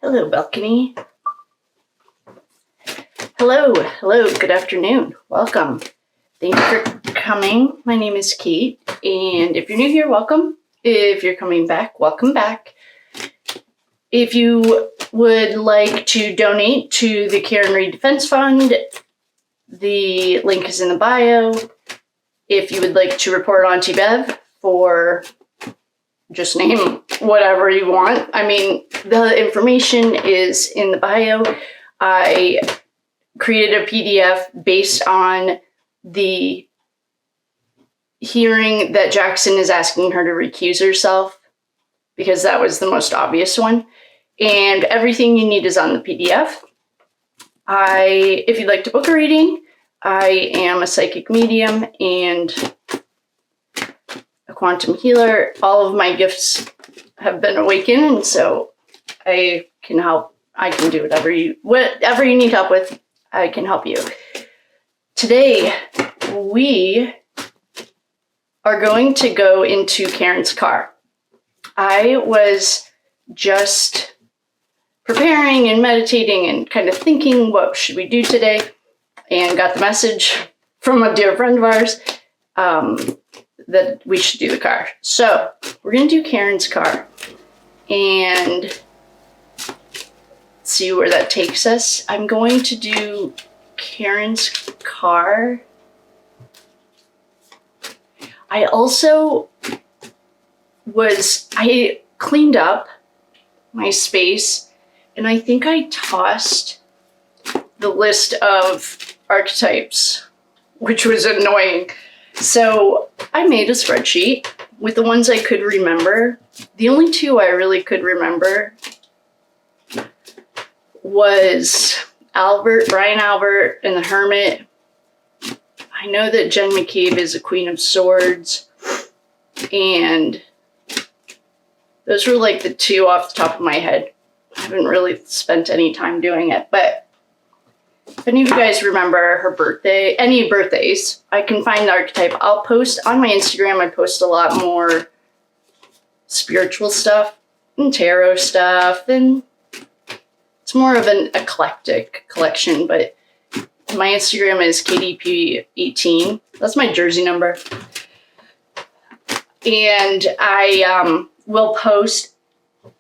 Hello, balcony. Hello, good afternoon. Welcome. Thank you for coming. My name is Kate, and if you're new here, welcome. If you're coming back, welcome back. If you would like to donate to the Karen Reed Defense Fund, the link is in the bio. If you would like to report on Bev for just name whatever you want. I mean, the information is in the bio. I created a PDF based on the hearing that Jackson is asking her to recuse herself, because that was the most obvious one. And everything you need is on the PDF. If you'd like to book a reading, I am a psychic medium and a quantum healer. All of my gifts have been awakened, and so I can help. I can do whatever you need help with, I can help you. Today, we are going to go into Karen's car. I was just preparing and meditating and kind of thinking, what should we do today? And got the message from a dear friend of ours that we should do the car. So we're going to do Karen's car and see where that takes us. I'm going to do Karen's car. I cleaned up my space, and I think I tossed the list of archetypes, which was annoying. So I made a spreadsheet with the ones I could remember. The only two I really could remember was Brian Albert and the Hermit. I know that Jenn McCabe is a Queen of Swords, and those were like the two off the top of my head. I haven't really spent any time doing it, but if any of you guys remember her birthday, any birthdays, I can find the archetype. I'll post on my Instagram. I post a lot more spiritual stuff and tarot stuff, and it's more of an eclectic collection, but my Instagram is KDP18. That's my jersey number. And I will post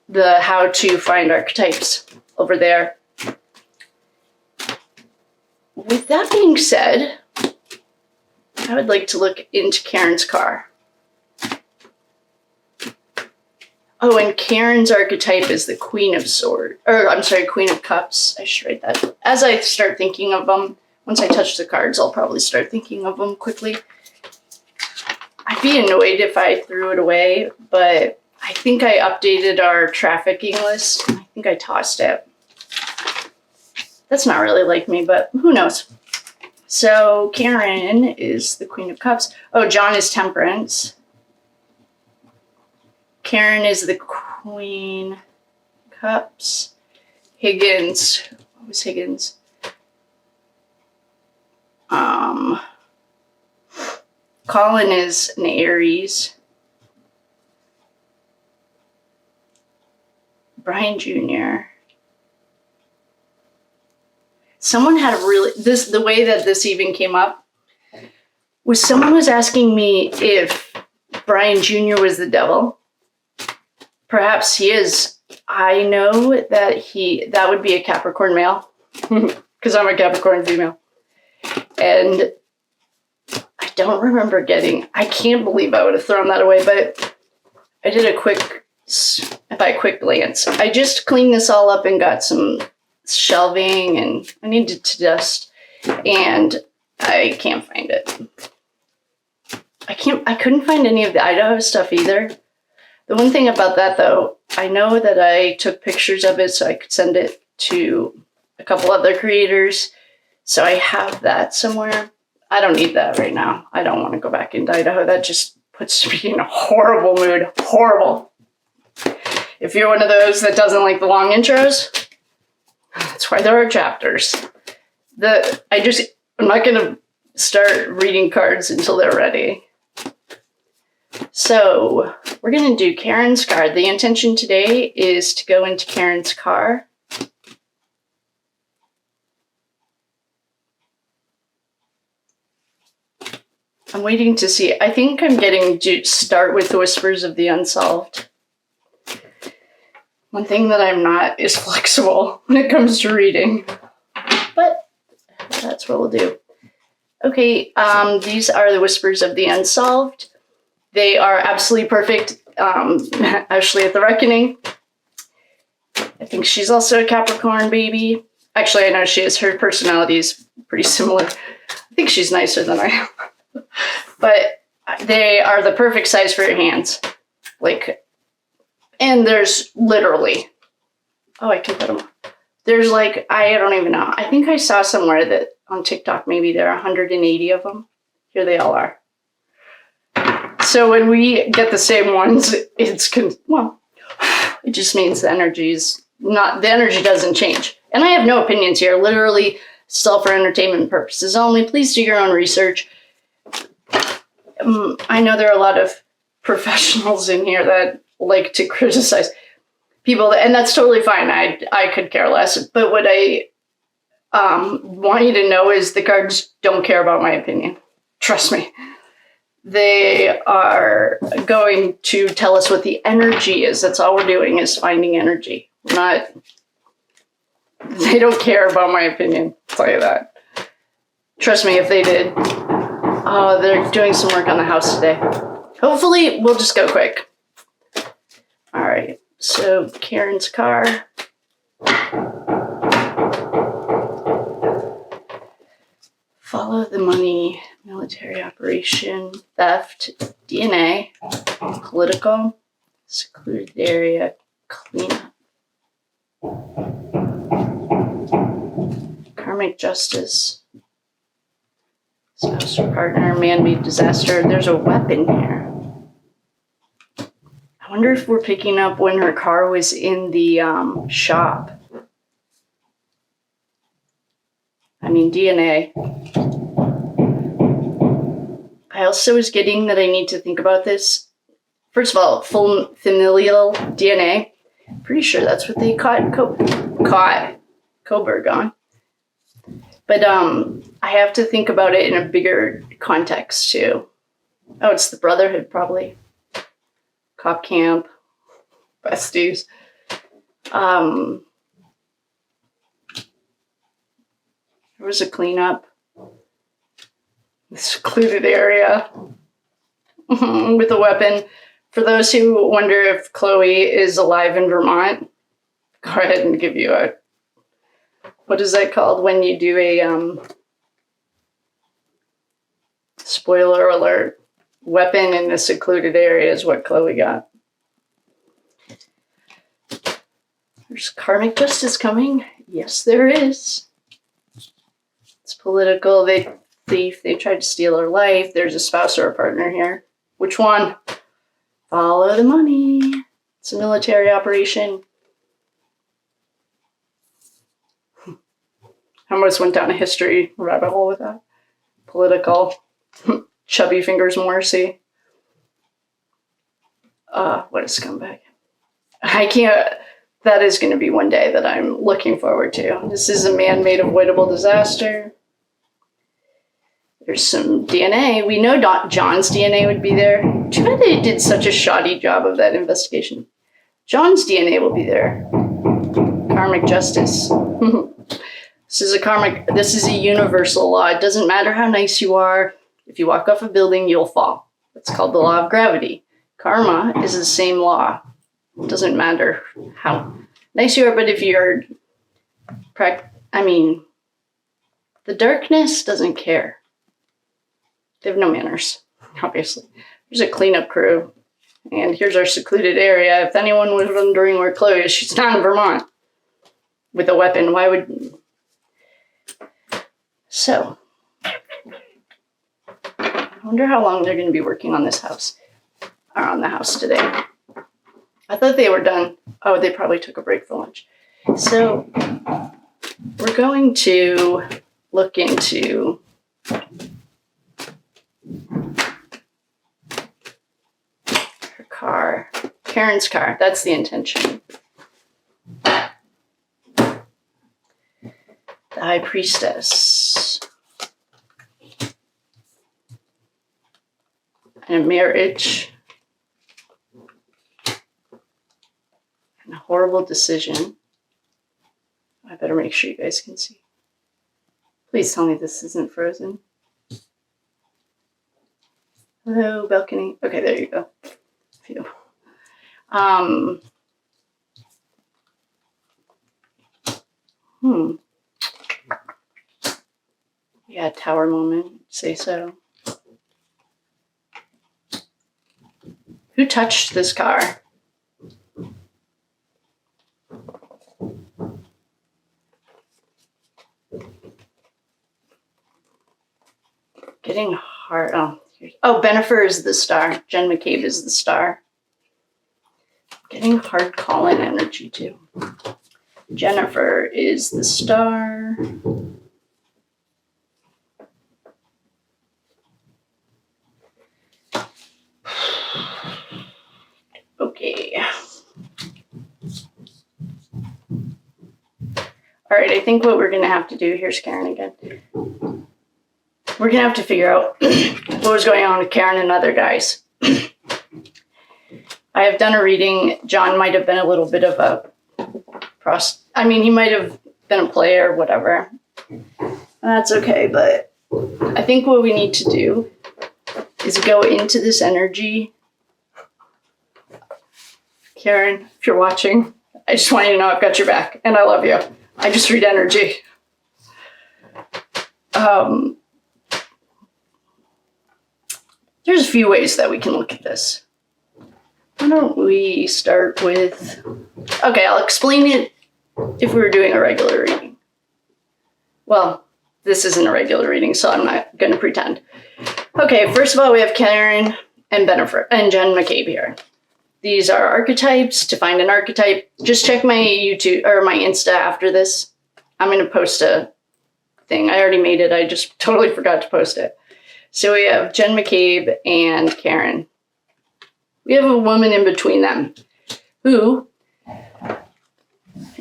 the how to find archetypes over there. With that being said, I would like to look into Karen's car. Oh, and Karen's archetype is the Queen of Swords. Queen of Cups. I should write that. As I start thinking of them, once I touch the cards, I'll probably start thinking of them quickly. I'd be annoyed if I threw it away, but I think I updated our trafficking list. I think I tossed it. That's not really like me, but who knows? So Karen is the Queen of Cups. Oh, John is Temperance. Karen is the Queen Cups. Higgins. What was Higgins? Colin is an Aries. Brian Jr. Someone had the way that this even came up was someone was asking me if Brian Jr. was the devil. Perhaps he is. I know that that would be a Capricorn male because I'm a Capricorn female. And I don't remember I can't believe I would have thrown that away, but I did a quick glance. I just cleaned this all up and got some shelving, and I needed to dust, and I can't find it. I couldn't find any of the Idaho stuff either. The one thing about that, though, I know that I took pictures of it so I could send it to a couple other creators. So I have that somewhere. I don't need that right now. I don't want to go back into Idaho. That just puts me in a horrible mood. Horrible. If you're one of those that doesn't like the long intros, that's why there are chapters. I'm not going to start reading cards until they're ready. So we're going to do Karen's card. The intention today is to go into Karen's car I'm waiting to see. I think I'm getting to start with the Whispers of the Unsolved. One thing that I'm not is flexible when it comes to reading. But that's what we'll do. Okay, these are the Whispers of the Unsolved. They are absolutely perfect. Ashley at the Reckoning. I think she's also a Capricorn baby. Actually, I know she is. Her personality is pretty similar. I think she's nicer than I am. But they are the perfect size for your hands. Like, and there's literally, oh, I can put them. There's like, I don't even know. I think I saw somewhere that on TikTok, maybe there are 180 of them. Here they all are. So when we get the same ones, well, it just means the energy doesn't change. And I have no opinions here. Literally, still for entertainment purposes only. Please do your own research. I know there are a lot of professionals in here that like to criticize people, and that's totally fine. I could care less. But what I want you to know is the cards don't care about my opinion. Trust me. They are going to tell us what the energy is. That's all we're doing is finding energy. They don't care about my opinion. I'll tell you that. Trust me, if they did. Oh, they're doing some work on the house today. Hopefully, we'll just go quick. All right. So, Karen's car. Follow the money. Military operation, theft, DNA, political, secluded area, cleanup, karmic justice, spouse or partner, man-made disaster. There's a weapon here. I wonder if we're picking up when her car was in the shop. I mean, DNA. I also was getting that I need to think about this. First of all, full familial DNA. Pretty sure that's what they caught Coburg on. But I have to think about it in a bigger context too. Oh, it's the Brotherhood probably. Cop camp. Besties. There was a cleanup. Secluded area with a weapon. For those who wonder if Chloe is alive in Vermont, go ahead and give you a, what is that called when you do a spoiler alert, weapon in the secluded area is what Chloe got. There's karmic justice coming. Yes, there is. It's political. Thief, they tried to steal her life. There's a spouse or a partner here. Which one? Follow the money. It's a military operation. I almost went down a history rabbit hole with that. Political. Chubby fingers Morrissey. What a scumbag. I can't. That is going to be one day that I'm looking forward to. This is a man-made avoidable disaster. There's some DNA. We know John's DNA would be there. Too bad they did such a shoddy job of that investigation. John's DNA will be there. Karmic justice. This is a universal law. It doesn't matter how nice you are. If you walk off a building, you'll fall. It's called the law of gravity. Karma is the same law. It doesn't matter how nice you are, but if you're, the darkness doesn't care. They have no manners, obviously. There's a cleanup crew. And here's our secluded area. If anyone was wondering where Chloe is, she's not in Vermont with a weapon. Why would... So, I wonder how long they're going to be working on this house. Or on the house today. I thought they were done. Oh, they probably took a break for lunch. So, we're going to look into... car. Karen's car. That's the intention. The High Priestess. and a marriage. And a horrible decision. I better make sure you guys can see. Please tell me this isn't frozen. Hello, balcony. Okay, there you go. Phew. Yeah, tower moment. Say so. Who touched this car? Getting hard. Oh, Bennifer is the star. Jenn McCabe is the star. Getting hard call-in energy too. Jennifer is the star. Okay. All right, I think what we're going to have to do, here's Karen again. We're going to have to figure out what was going on with Karen and other guys. I have done a reading. John might have been a little bit of a he might have been a player or whatever. That's okay, but I think what we need to do is go into this energy. Karen, if you're watching, I just want you to know I've got your back and I love you. I just read energy. There's a few ways that we can look at this. Why don't we start with... Okay, I'll explain it if we were doing a regular reading. Well, this isn't a regular reading, so I'm not going to pretend. Okay, first of all, we have Karen and Bennifer and Jenn McCabe here. These are archetypes. To find an archetype, just check my YouTube or my Insta after this. I'm going to post a thing. I already made it. I just totally forgot to post it. So we have Jenn McCabe and Karen. We have a woman in between them who,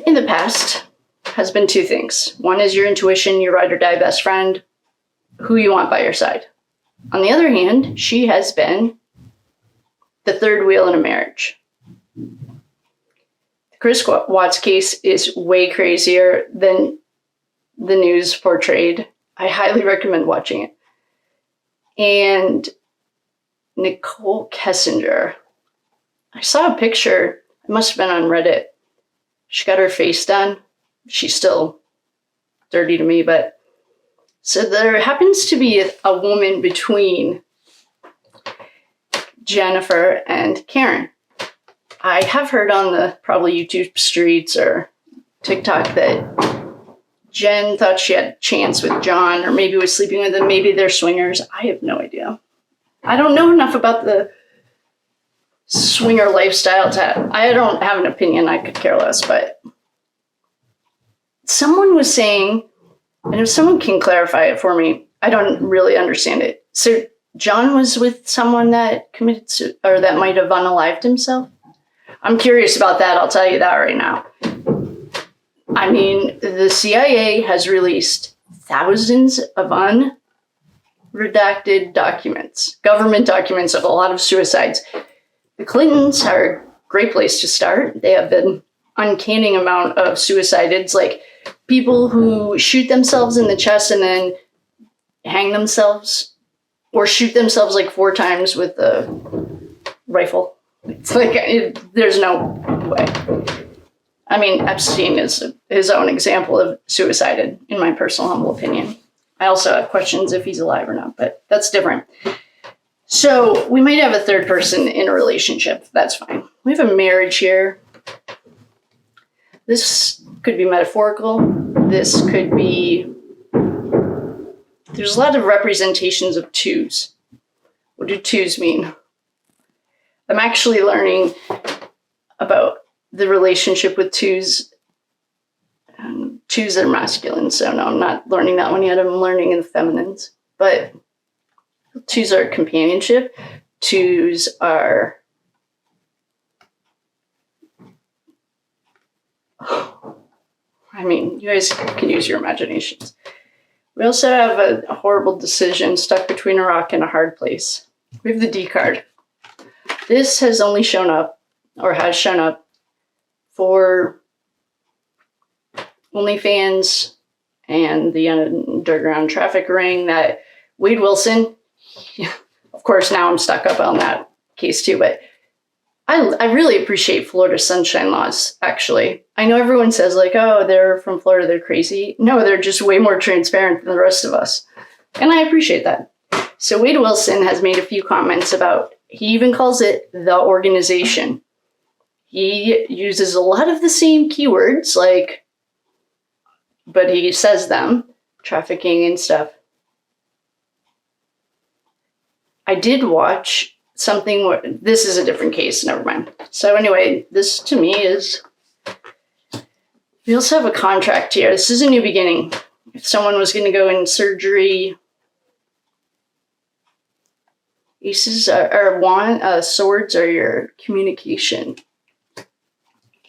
in the past, has been two things. One is your intuition, your ride or die best friend, who you want by your side. On the other hand, she has been the third wheel in a marriage. The Chris Watts case is way crazier than the news portrayed. I highly recommend watching it. And Nicole Kessinger. I saw a picture. It must have been on Reddit. She got her face done. She's still dirty to me, but so there happens to be a woman between Jennifer and Karen. I have heard on the probably YouTube streets or TikTok that Jen thought she had a chance with John, or maybe was sleeping with him. Maybe they're swingers. I have no idea. I don't know enough about the swinger lifestyle I don't have an opinion. I could care less, but someone was saying, and if someone can clarify it for me, I don't really understand it. So John was with someone that committed or that might have unalived himself. I'm curious about that. I'll tell you that right now. I mean, the CIA has released thousands of unredacted documents, government documents of a lot of suicides. The Clintons are a great place to start. They have an uncanny amount of suicides, like people who shoot themselves in the chest and then hang themselves, or shoot themselves like 4 times with a rifle. It's like, there's no way. I mean, Epstein is his own example of suicide, in my personal humble opinion. I also have questions if he's alive or not, but that's different. So we might have a third person in a relationship. That's fine. We have a marriage here. This could be metaphorical. This could be... There's a lot of representations of twos. What do twos mean? I'm actually learning about the relationship with twos. Twos are masculine, so no, I'm not learning that one yet. I'm learning in the feminines. But twos are companionship. Twos are... I mean, you guys can use your imaginations. We also have a horrible decision, stuck between a rock and a hard place. We have the D card. This has only shown up, or has shown up, for OnlyFans and the underground traffic ring that Wade Wilson, of course, now I'm stuck up on that case too, but I really appreciate Florida sunshine laws, actually. I know everyone says, like, oh, they're from Florida, they're crazy. No, they're just way more transparent than the rest of us. And I appreciate that. So Wade Wilson has made a few comments about, he even calls it the organization. He uses a lot of the same keywords, like, but he says them, trafficking and stuff. I did watch something where, this is a different case, never mind. So anyway, this to me is, we also have a contract here. This is a new beginning. If someone was going to go in surgery, aces are swords are your communication.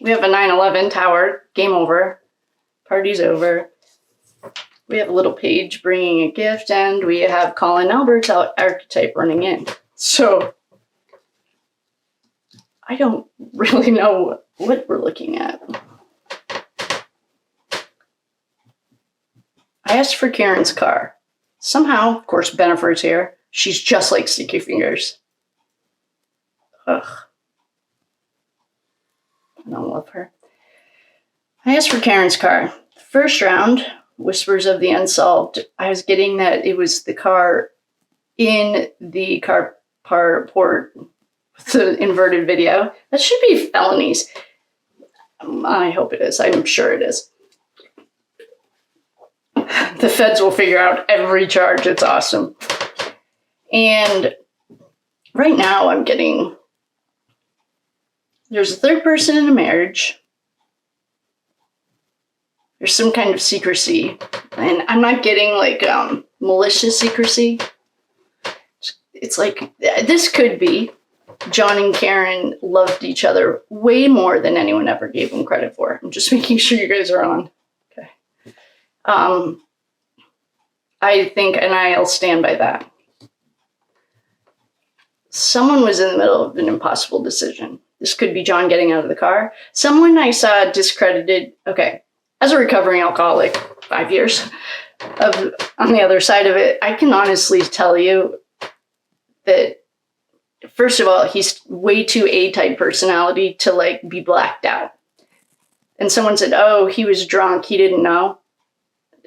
We have a 9/11 tower, game over, party's over. We have a little page bringing a gift, and we have Colin Albert's archetype running in. So I don't really know what we're looking at. I asked for Karen's car. Somehow, of course, Bennifer's here. She's just like Sticky Fingers. Ugh. I don't love her. I asked for Karen's car. First round, Whispers of the Unsolved. I was getting that it was the car in the carport with the inverted video. That should be felonies. I hope it is. I'm sure it is. The feds will figure out every charge. It's awesome. And right now I'm getting, there's a third person in a marriage. There's some kind of secrecy. And I'm not getting like malicious secrecy. It's like, this could be John and Karen loved each other way more than anyone ever gave them credit for. I'm just making sure you guys are on. Okay. I think, and I'll stand by that. Someone was in the middle of an impossible decision. This could be John getting out of the car. Someone I saw discredited, okay, as a recovering alcoholic, 5 years on the other side of it, I can honestly tell you that, first of all, he's way too A-type personality to like be blacked out. And someone said, oh, he was drunk, he didn't know.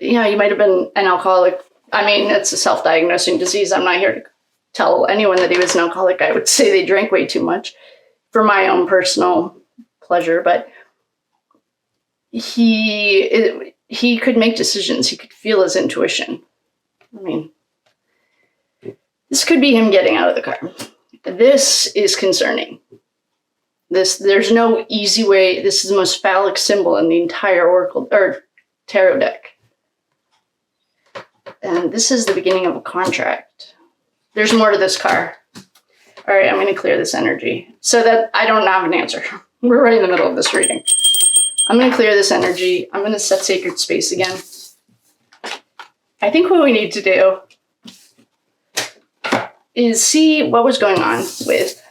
Yeah, he might have been an alcoholic. I mean, it's a self-diagnosing disease. I'm not here to tell anyone that he was an alcoholic. I would say they drank way too much for my own personal pleasure, but he could make decisions. He could feel his intuition. I mean, this could be him getting out of the car. This is concerning. There's no easy way. This is the most phallic symbol in the entire Oracle or tarot deck. And this is the beginning of a contract. There's more to this car. All right, I'm going to clear this energy so that I don't have an answer. We're right in the middle of this reading. I'm going to clear this energy. I'm going to set sacred space again. I think what we need to do is see what was going on with...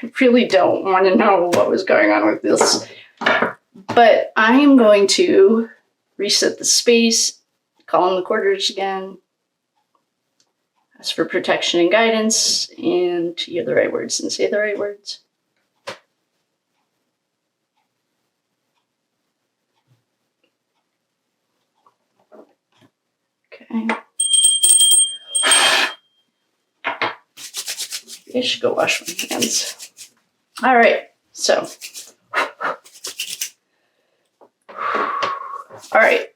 I really don't want to know what was going on with this. But I am going to reset the space, call in the quarters again, ask for protection and guidance, and hear the right words and say the right words. Okay. I should go wash my hands. All right, so. All right.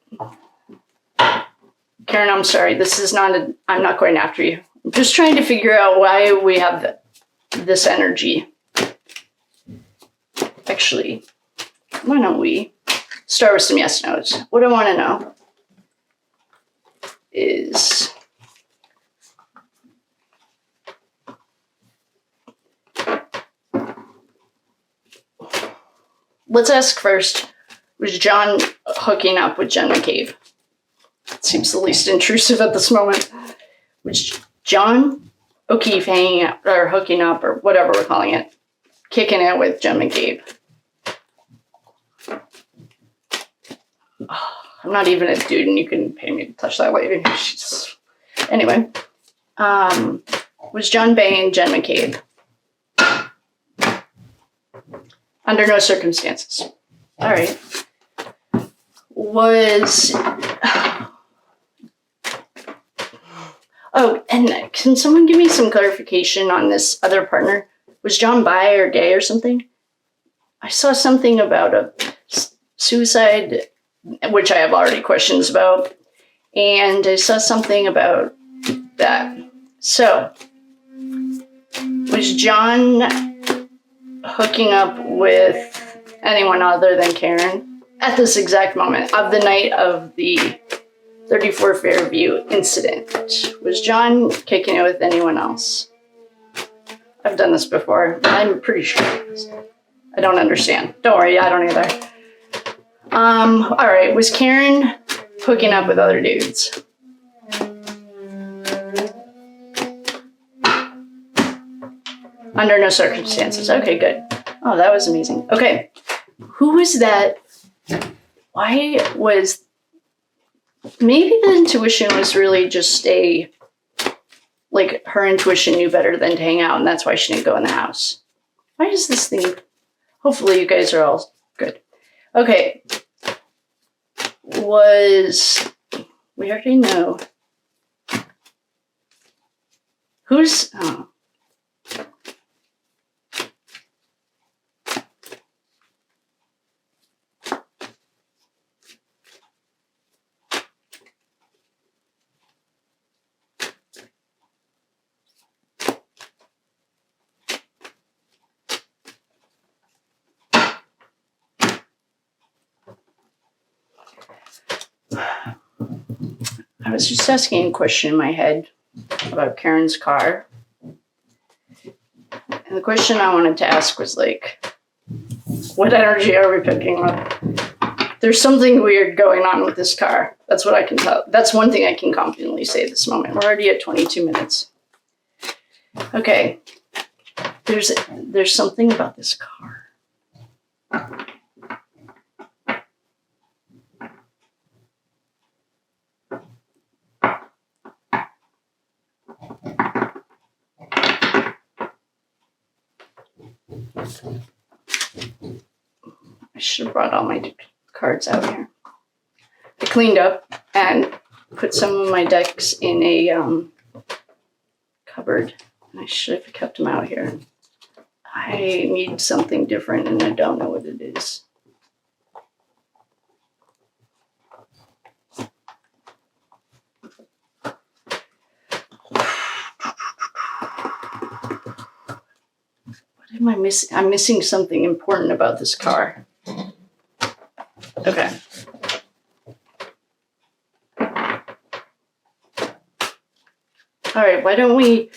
Karen, I'm sorry. This is not I'm not going after you. I'm just trying to figure out why we have this energy. Actually, why don't we start with some yes no's? What I want to know is, let's ask first, was John hooking up with Jenn McCabe? It seems the least intrusive at this moment. Was John O'Keefe hanging out or hooking up or whatever we're calling it, kicking it with Jenn McCabe. Oh, I'm not even a dude, and you can pay me to touch that lady. Anyway, was John banging Jenn McCabe? Under no circumstances. All right. Was and can someone give me some clarification on this other partner? Was John bi or gay or something? I saw something about a suicide, which I have already questions about, and I saw something about that. So, was John hooking up with anyone other than Karen at this exact moment of the night of the 34 Fairview incident? Was John kicking it with anyone else? I've done this before. I'm pretty sure. I don't understand. Don't worry, I don't either. All right. Was Karen hooking up with other dudes? Under no circumstances. Okay, good. Oh, that was amazing. Okay. Who was that? Why was... Maybe the intuition was really just like her intuition knew better than to hang out, and that's why she didn't go in the house. Why is this thing... Hopefully you guys are all good. Okay. We already know. Who's... Oh. I was just asking a question in my head about Karen's car. And the question I wanted to ask was like, what energy are we picking up? There's something weird going on with this car. That's what I can tell. That's one thing I can confidently say at this moment. We're already at 22 minutes. Okay. There's something about this car. I should have brought all my cards out here. I cleaned up and put some of my decks in a cupboard. And I should have kept them out here. I need something different and I don't know what it is. What am I missing? I'm missing something important about this car. Okay. All right, why don't we...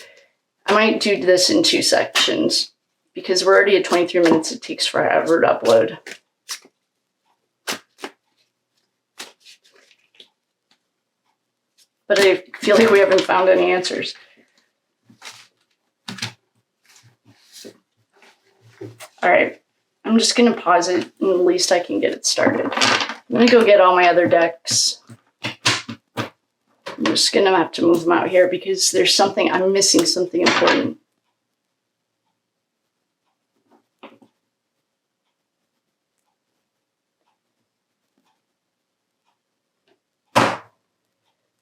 I might do this in 2 sections because we're already at 23 minutes. It takes forever to upload. But I feel like we haven't found any answers. All right, I'm just going to pause it, and at least I can get it started. I'm going to go get all my other decks. I'm just going to have to move them out here because there's something, I'm missing something important.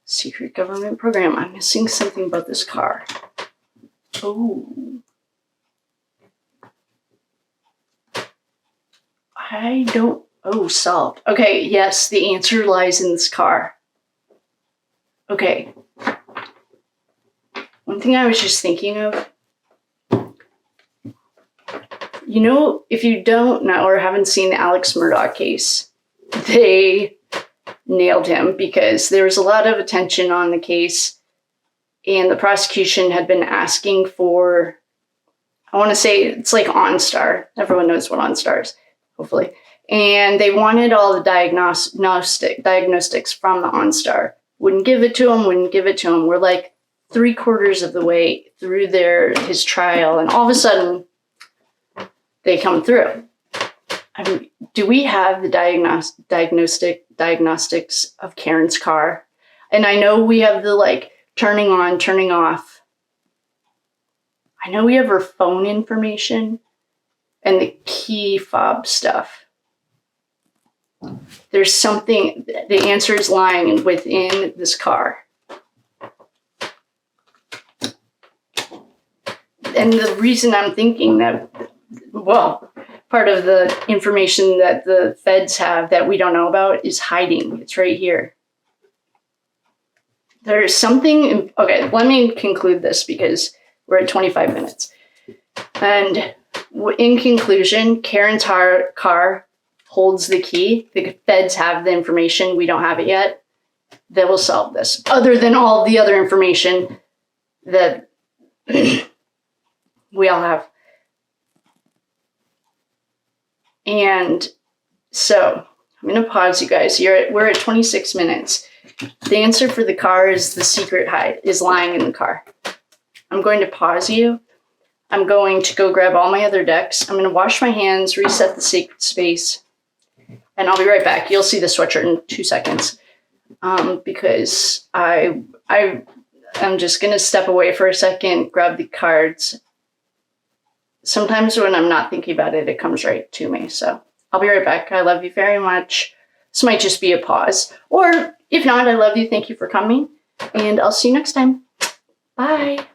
Secret government program. I'm missing something about this car. Oh. I don't... Oh, solved. Okay, yes, the answer lies in this car. Okay. One thing I was just thinking of. You know, if you don't know or haven't seen the Alex Murdaugh case, they nailed him because there was a lot of attention on the case and the prosecution had been asking for, I want to say it's like OnStar. Everyone knows what OnStar is. Hopefully. And they wanted all the diagnostics from the OnStar. Wouldn't give it to him. We're like 3/4 of the way through his trial, and all of a sudden they come through. I mean, do we have the diagnostics of Karen's car? And I know we have the like turning on, turning off. I know we have her phone information and the key fob stuff. There's something, the answer is lying within this car. And the reason I'm thinking that, well, part of the information that the feds have that we don't know about is hiding. It's right here. There's something, okay, let me conclude this because we're at 25 minutes. And in conclusion, Karen's car holds the key. The feds have the information. We don't have it yet. They will solve this. Other than all the other information that we all have. And so I'm going to pause you guys. We're at 26 minutes. The answer for the car is the secret is lying in the car. I'm going to pause you. I'm going to go grab all my other decks. I'm going to wash my hands, reset the sacred space, and I'll be right back. You'll see the sweatshirt in 2 seconds because I'm just going to step away for a second, grab the cards. Sometimes when I'm not thinking about it, it comes right to me. So I'll be right back. I love you very much. This might just be a pause. Or if not, I love you. Thank you for coming. And I'll see you next time. Bye.